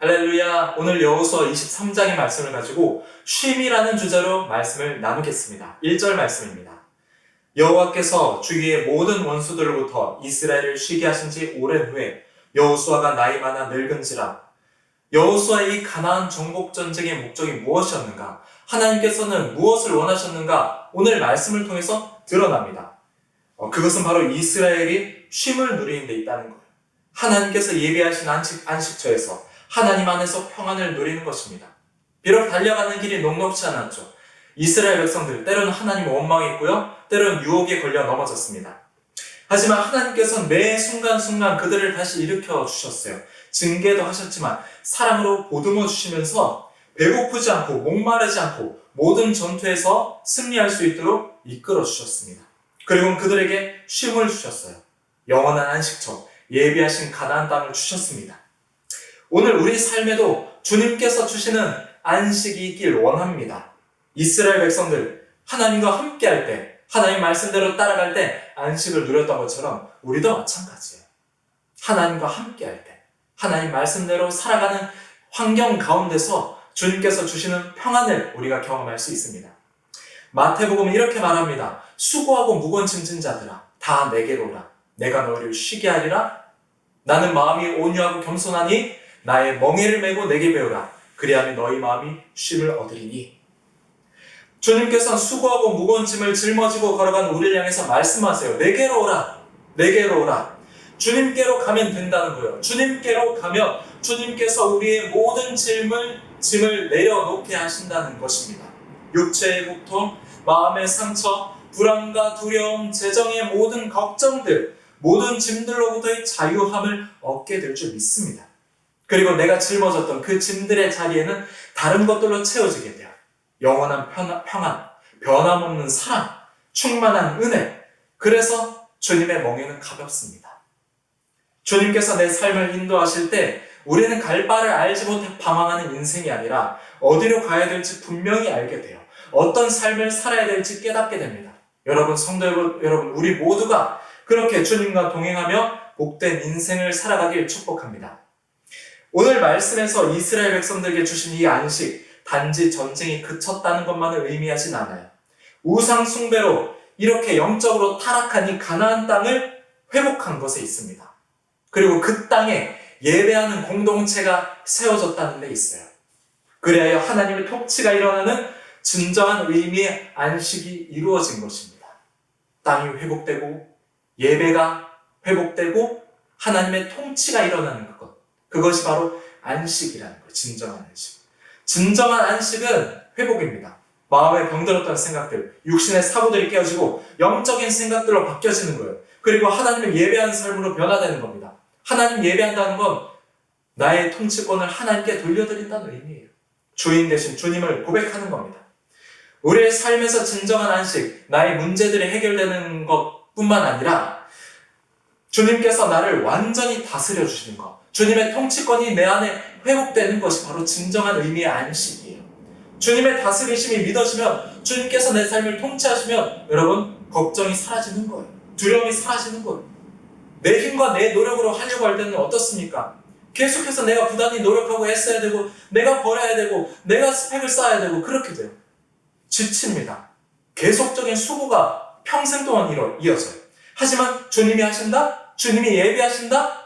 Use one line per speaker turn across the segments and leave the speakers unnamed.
할렐루야! 오늘 여호수아 23장의 말씀을 가지고 쉼이라는 주제로 말씀을 나누겠습니다. 1절 말씀입니다. 여호와께서 주위의 모든 원수들로부터 이스라엘을 쉬게 하신 지 오랜 후에 여호수아가 나이 많아 늙은지라. 여호수아의 이 가나안 정복 전쟁의 목적이 무엇이었는가? 하나님께서는 무엇을 원하셨는가? 오늘 말씀을 통해서 드러납니다. 그것은 바로 이스라엘이 쉼을 누리는 데 있다는 거예요. 하나님께서 예비하신 안식처에서 하나님 안에서 평안을 누리는 것입니다. 비록 달려가는 길이 녹록지 않았죠. 이스라엘 백성들 때로는 하나님 원망했고요, 때로는 유혹에 걸려 넘어졌습니다. 하지만 하나님께서는 매 순간순간 그들을 다시 일으켜 주셨어요. 징계도 하셨지만 사랑으로 보듬어 주시면서 배고프지 않고 목마르지 않고 모든 전투에서 승리할 수 있도록 이끌어 주셨습니다. 그리고 그들에게 쉼을 주셨어요. 영원한 안식처, 예비하신 가나안 땅을 주셨습니다. 오늘 우리 삶에도 주님께서 주시는 안식이 있길 원합니다. 이스라엘 백성들 하나님과 함께 할 때, 하나님 말씀대로 따라갈 때 안식을 누렸던 것처럼 우리도 마찬가지예요. 하나님과 함께 할 때, 하나님 말씀대로 살아가는 환경 가운데서 주님께서 주시는 평안을 우리가 경험할 수 있습니다. 마태복음은 이렇게 말합니다. 수고하고 무거운 짐진 자들아, 다 내게로 오라. 내가 너희를 쉬게 하리라. 나는 마음이 온유하고 겸손하니 나의 멍에를 메고 내게 배우라. 그리하면 너희 마음이 쉼을 얻으리니. 주님께서는 수고하고 무거운 짐을 짊어지고 걸어간 우리를 향해서 말씀하세요. 내게로 오라. 내게로 오라. 주님께로 가면 된다는 거예요. 주님께로 가면 주님께서 우리의 모든 짐을 내려놓게 하신다는 것입니다. 육체의 고통, 마음의 상처, 불안과 두려움, 재정의 모든 걱정들, 모든 짐들로부터의 자유함을 얻게 될 줄 믿습니다. 그리고 내가 짊어졌던 그 짐들의 자리에는 다른 것들로 채워지게 돼요. 영원한 평안, 변함없는 사랑, 충만한 은혜. 그래서 주님의 멍에는 가볍습니다. 주님께서 내 삶을 인도하실 때 우리는 갈 바를 알지 못해 방황하는 인생이 아니라 어디로 가야 될지 분명히 알게 돼요. 어떤 삶을 살아야 될지 깨닫게 됩니다. 여러분, 성도 여러분, 우리 모두가 그렇게 주님과 동행하며 복된 인생을 살아가길 축복합니다. 오늘 말씀에서 이스라엘 백성들에게 주신 이 안식, 단지 전쟁이 그쳤다는 것만을 의미하진 않아요. 우상 숭배로 이렇게 영적으로 타락한 이 가나안 땅을 회복한 것에 있습니다. 그리고 그 땅에 예배하는 공동체가 세워졌다는 데 있어요. 그래야 하나님의 통치가 일어나는 진정한 의미의 안식이 이루어진 것입니다. 땅이 회복되고 예배가 회복되고 하나님의 통치가 일어나는 것. 그것이 바로 안식이라는 거예요. 진정한 안식. 진정한 안식은 회복입니다. 마음에 병들었던 생각들, 육신의 사고들이 깨어지고 영적인 생각들로 바뀌어지는 거예요. 그리고 하나님을 예배하는 삶으로 변화되는 겁니다. 하나님 예배한다는 건 나의 통치권을 하나님께 돌려드린다는 의미예요. 주인 대신 주님을 고백하는 겁니다. 우리의 삶에서 진정한 안식, 나의 문제들이 해결되는 것뿐만 아니라 주님께서 나를 완전히 다스려 주시는 것, 주님의 통치권이 내 안에 회복되는 것이 바로 진정한 의미의 안식이에요. 주님의 다스리심이 믿어지면, 주님께서 내 삶을 통치하시면 여러분, 걱정이 사라지는 거예요. 두려움이 사라지는 거예요. 내 힘과 내 노력으로 하려고 할 때는 어떻습니까? 계속해서 내가 부단히 노력하고 애써야 되고, 내가 벌어야 되고, 내가 스펙을 쌓아야 되고, 그렇게 돼요. 지칩니다. 계속적인 수고가 평생 동안 이어져요. 하지만 주님이 하신다? 주님이 예비하신다?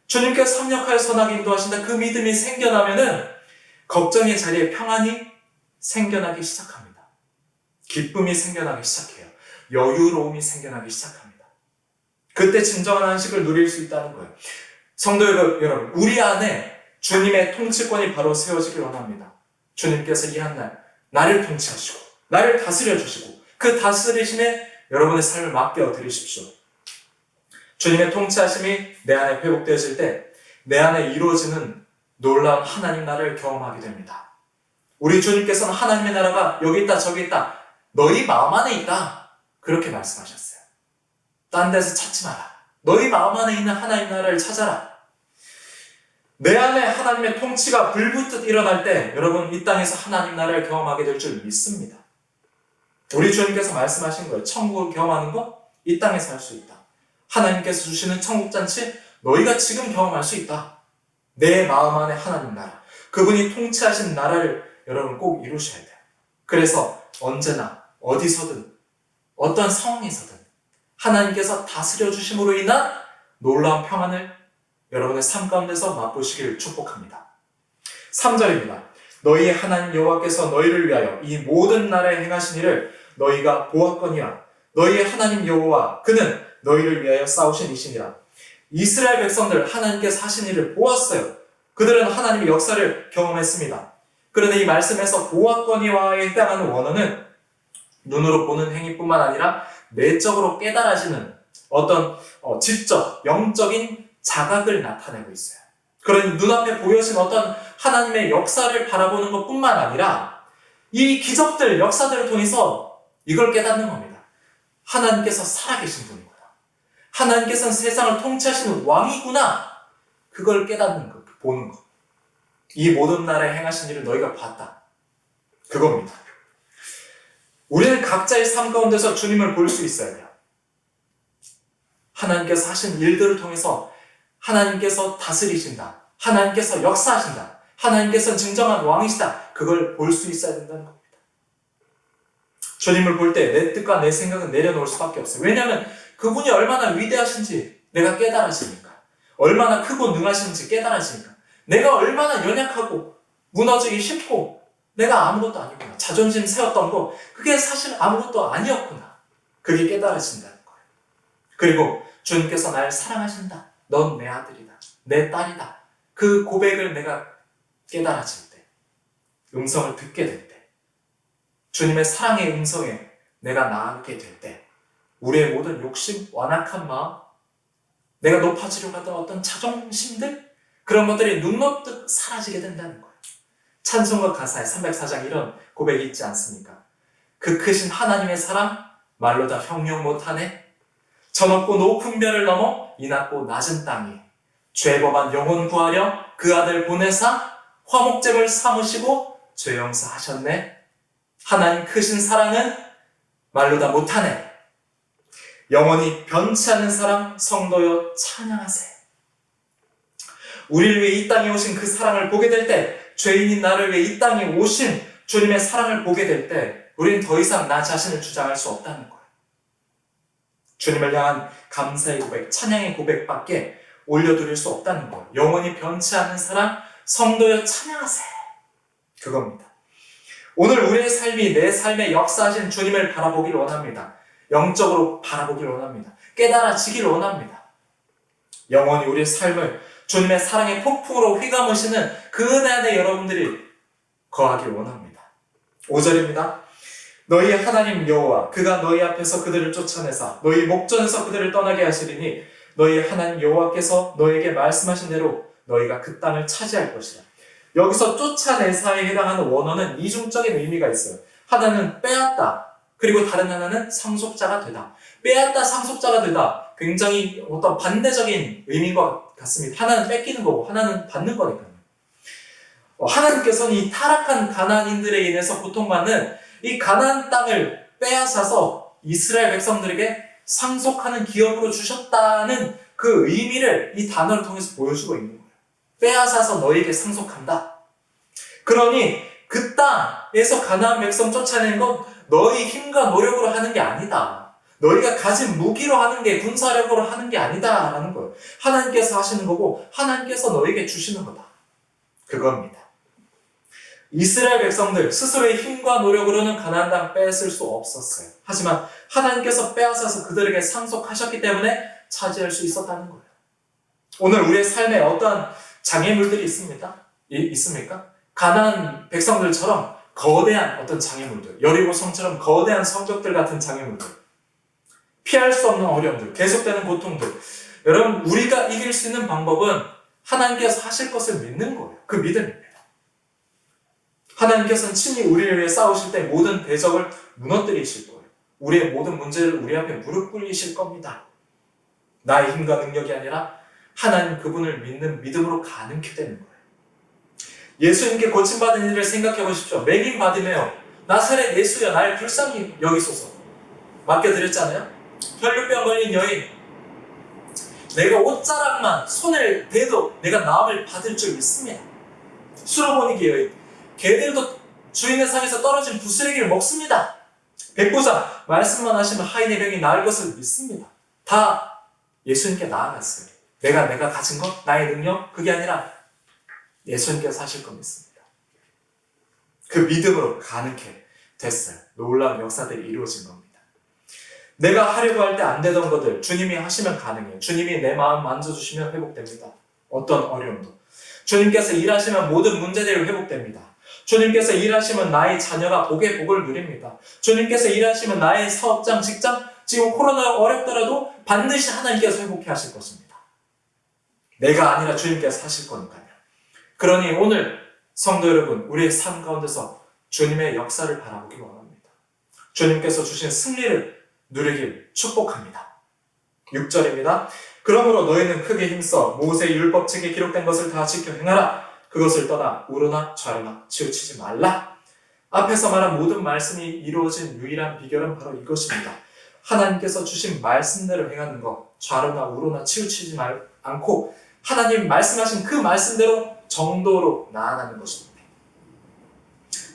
주님께서 합력하여 선하게 인도하신다. 그 믿음이 생겨나면은 걱정의 자리에 평안이 생겨나기 시작합니다. 기쁨이 생겨나기 시작해요. 여유로움이 생겨나기 시작합니다. 그때 진정한 안식을 누릴 수 있다는 거예요. 성도 여러분, 우리 안에 주님의 통치권이 바로 세워지길 원합니다. 주님께서 이 한 날 나를 통치하시고 나를 다스려 주시고 그 다스리심에 여러분의 삶을 맡겨 드리십시오. 주님의 통치하심이 내 안에 회복되어질 때 내 안에 이루어지는 놀라운 하나님 나라를 경험하게 됩니다. 우리 주님께서는 하나님의 나라가 여기 있다 저기 있다, 너희 마음 안에 있다, 그렇게 말씀하셨어요. 딴 데서 찾지 마라. 너희 마음 안에 있는 하나님 나라를 찾아라. 내 안에 하나님의 통치가 불붙듯 일어날 때 여러분, 이 땅에서 하나님 나라를 경험하게 될 줄 믿습니다. 우리 주님께서 말씀하신 거예요. 천국을 경험하는 거 이 땅에서 할 수 있다. 하나님께서 주시는 천국잔치 너희가 지금 경험할 수 있다. 내 마음 안에 하나님 나라, 그분이 통치하신 나라를 여러분 꼭 이루셔야 돼요. 그래서 언제나 어디서든 어떤 상황에서든 하나님께서 다스려 주심으로 인한 놀라운 평안을 여러분의 삶 가운데서 맛보시길 축복합니다. 3절입니다. 너희의 하나님 여호와께서 너희를 위하여 이 모든 나라에 행하신 일을 너희가 보았거니와 너희의 하나님 여호와 그는 너희를 위하여 싸우신 이시니라. 이스라엘 백성들 하나님께서 하신 일을 보았어요. 그들은 하나님의 역사를 경험했습니다. 그런데 이 말씀에서 보았거니와에 해당하는 원어는 눈으로 보는 행위뿐만 아니라 내적으로 깨달아지는 어떤 지적, 영적인 자각을 나타내고 있어요. 그러니 눈앞에 보여진 어떤 하나님의 역사를 바라보는 것뿐만 아니라 이 기적들, 역사들을 통해서 이걸 깨닫는 겁니다. 하나님께서 살아계신 분이구나. 하나님께서는 세상을 통치하시는 왕이구나. 그걸 깨닫는 것, 보는 것. 이 모든 나라에 행하신 일을 너희가 봤다. 그겁니다. 우리는 각자의 삶 가운데서 주님을 볼 수 있어야 돼요. 하나님께서 하신 일들을 통해서 하나님께서 다스리신다. 하나님께서 역사하신다. 하나님께서는 진정한 왕이시다. 그걸 볼 수 있어야 된다는 겁니다. 주님을 볼 때 내 뜻과 내 생각은 내려놓을 수밖에 없어요. 왜냐하면 그분이 얼마나 위대하신지 내가 깨달아지니까. 얼마나 크고 능하신지 깨달아지니까. 내가 얼마나 연약하고 무너지기 쉽고 내가 아무것도 아니구나. 자존심 세웠던 거 그게 사실 아무것도 아니었구나. 그게 깨달아진다는 거예요. 그리고 주님께서 나를 사랑하신다. 넌 내 아들이다. 내 딸이다. 그 고백을 내가 깨달아질 때, 음성을 듣게 될 때, 주님의 사랑의 음성에 내가 나아가게 될 때, 우리의 모든 욕심, 완악한 마음, 내가 높아지려고 하던 어떤 자존심들, 그런 것들이 눈 녹듯 사라지게 된다는 거예요. 찬송가 가사에 304장 이런 고백이 있지 않습니까? 그 크신 하나님의 사랑 말로 다 형용 못하네. 저 높고 높은 별을 넘어 이 낮고 낮은 땅에 죄범한 영혼 구하려 그 아들 보내사 화목제물 삼으시고 죄 용서하셨네. 하나님 크신 사랑은 말로 다 못하네. 영원히 변치 않는 사랑 성도여 찬양하세. 우리를 위해 이 땅에 오신 그 사랑을 보게 될 때, 죄인인 나를 위해 이 땅에 오신 주님의 사랑을 보게 될 때 우리는 더 이상 나 자신을 주장할 수 없다는 거예요. 주님을 향한 감사의 고백, 찬양의 고백밖에 올려드릴 수 없다는 거예요. 영원히 변치 않는 사랑 성도여 찬양하세. 그겁니다. 오늘 우리의 삶이 내 삶에 역사하신 주님을 바라보길 원합니다. 영적으로 바라보길 원합니다. 깨달아지길 원합니다. 영원히 우리의 삶을 주님의 사랑의 폭풍으로 휘감으시는 그 은혜 안에 여러분들이 거하길 원합니다. 5절입니다. 너희 하나님 여호와 그가 너희 앞에서 그들을 쫓아내사 너희 목전에서 그들을 떠나게 하시리니 너희 하나님 여호와께서 너희에게 말씀하신 대로 너희가 그 땅을 차지할 것이라. 여기서 쫓아내사에 해당하는 원어는 이중적인 의미가 있어요. 하나는 빼앗다. 그리고 다른 하나는 상속자가 되다. 빼앗다, 상속자가 되다. 굉장히 어떤 반대적인 의미인 것 같습니다. 하나는 뺏기는 거고 하나는 받는 거니까요. 하나님께서는 이 타락한 가나안인들에 인해서 고통받는 이 가나안 땅을 빼앗아서 이스라엘 백성들에게 상속하는 기업으로 주셨다는 그 의미를 이 단어를 통해서 보여주고 있는 거예요. 빼앗아서 너희에게 상속한다. 그러니 그 땅에서 가나안 백성 쫓아내는 건 너희 힘과 노력으로 하는 게 아니다. 너희가 가진 무기로 하는 게, 군사력으로 하는 게 아니다 라는 거예요. 하나님께서 하시는 거고 하나님께서 너희에게 주시는 거다. 그겁니다. 이스라엘 백성들 스스로의 힘과 노력으로는 가나안 땅 뺏을 수 없었어요. 하지만 하나님께서 빼앗아서 그들에게 상속하셨기 때문에 차지할 수 있었다는 거예요. 오늘 우리의 삶에 어떠한 장애물들이 있습니까? 가나안 백성들처럼 거대한 어떤 장애물들, 여리고성처럼 거대한 성벽들 같은 장애물들, 피할 수 없는 어려움들, 계속되는 고통들. 여러분, 우리가 이길 수 있는 방법은 하나님께서 하실 것을 믿는 거예요. 그 믿음입니다. 하나님께서는 친히 우리를 위해 싸우실 때 모든 대적을 무너뜨리실 거예요. 우리의 모든 문제를 우리 앞에 무릎 꿇리실 겁니다. 나의 힘과 능력이 아니라 하나님 그분을 믿는 믿음으로 가능케 되는 거예요. 예수님께 고침받은 일을 생각해 보십시오. 맹인 바디메오, 나사렛 예수여 나를 불쌍히 여기소서 맡겨드렸잖아요. 혈류병 걸린 여인, 내가 옷자락만 손을 대도 내가 나음을 받을 줄 믿습니다. 수로보니 개들도 주인의 상에서 떨어진 부스러기를 먹습니다. 백부장 말씀만 하시면 하인의 병이 나을 것을 믿습니다. 다 예수님께 나아갔어요. 내가 가진 것, 나의 능력, 그게 아니라 예수님께서 하실 것 믿습니다. 그 믿음으로 가능해 됐어요. 놀라운 역사들이 이루어진 겁니다. 내가 하려고 할 때 안 되던 것들 주님이 하시면 가능해요. 주님이 내 마음 만져주시면 회복됩니다. 어떤 어려움도. 주님께서 일하시면 모든 문제들이 회복됩니다. 주님께서 일하시면 나의 자녀가 복의 복을 누립니다. 주님께서 일하시면 나의 사업장, 직장, 지금 코로나가 어렵더라도 반드시 하나님께서 회복해 하실 것입니다. 내가 아니라 주님께서 하실 거니까요. 그러니 오늘 성도 여러분, 우리의 삶 가운데서 주님의 역사를 바라보기 원합니다. 주님께서 주신 승리를 누리길 축복합니다. 6절입니다. 그러므로 너희는 크게 힘써 모세의 율법책에 기록된 것을 다 지켜 행하라. 그것을 떠나 우로나 좌로나 치우치지 말라. 앞에서 말한 모든 말씀이 이루어진 유일한 비결은 바로 이것입니다. 하나님께서 주신 말씀대로 행하는 것, 좌로나 우로나 치우치지 않고 하나님 말씀하신 그 말씀대로 정도로 나아가는 것입니다.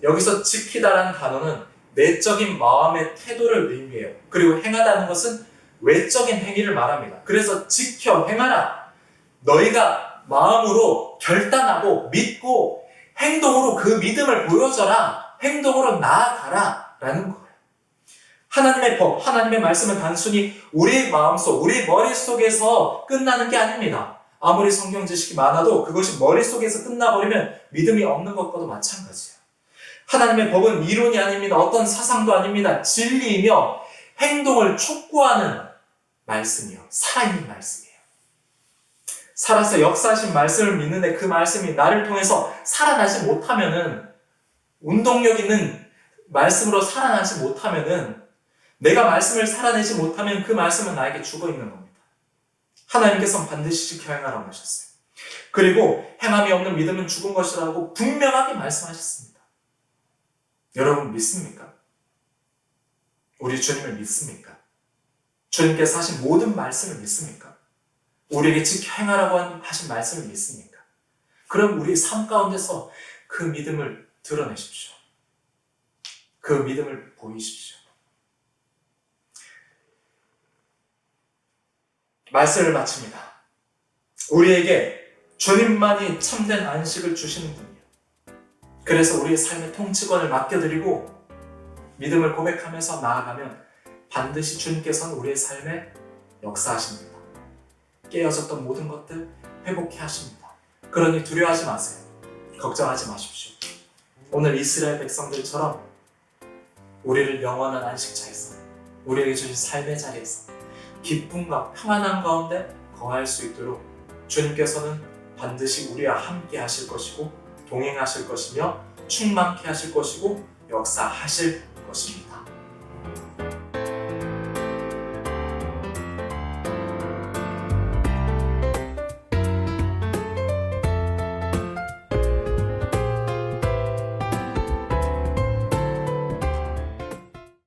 여기서 지키다라는 단어는 내적인 마음의 태도를 의미해요. 그리고 행하다는 것은 외적인 행위를 말합니다. 그래서 지켜 행하라. 너희가 마음으로 결단하고 믿고 행동으로 그 믿음을 보여줘라. 행동으로 나아가라 라는 거예요. 하나님의 법, 하나님의 말씀은 단순히 우리의 마음속, 우리 머릿속에서 끝나는 게 아닙니다. 아무리 성경 지식이 많아도 그것이 머릿속에서 끝나버리면 믿음이 없는 것과도 마찬가지예요. 하나님의 법은 이론이 아닙니다. 어떤 사상도 아닙니다. 진리이며 행동을 촉구하는 말씀이요. 살아있는 말씀이에요. 살아서 역사하신 말씀을 믿는데 그 말씀이 나를 통해서 살아나지 못하면은, 운동력 있는 말씀으로 살아나지 못하면은, 내가 말씀을 살아내지 못하면 그 말씀은 나에게 죽어 있는 겁니다. 하나님께서는 반드시 지켜 행하라고 하셨어요. 그리고 행함이 없는 믿음은 죽은 것이라고 분명하게 말씀하셨습니다. 여러분 믿습니까? 우리 주님을 믿습니까? 주님께서 하신 모든 말씀을 믿습니까? 우리에게 지켜 행하라고 하신 말씀을 믿습니까? 그럼 우리 삶 가운데서 그 믿음을 드러내십시오. 그 믿음을 보이십시오. 말씀을 마칩니다. 우리에게 주님만이 참된 안식을 주시는 분이에요. 그래서 우리의 삶의 통치권을 맡겨드리고 믿음을 고백하면서 나아가면 반드시 주님께서는 우리의 삶에 역사하십니다. 깨어졌던 모든 것들 회복해 하십니다. 그러니 두려워하지 마세요. 걱정하지 마십시오. 오늘 이스라엘 백성들처럼 우리를 영원한 안식처에서, 우리에게 주신 삶의 자리에서 기쁨과 평안함 가운데 거할 수 있도록 주님께서는 반드시 우리와 함께 하실 것이고 동행하실 것이며 충만케 하실 것이고 역사하실 것입니다.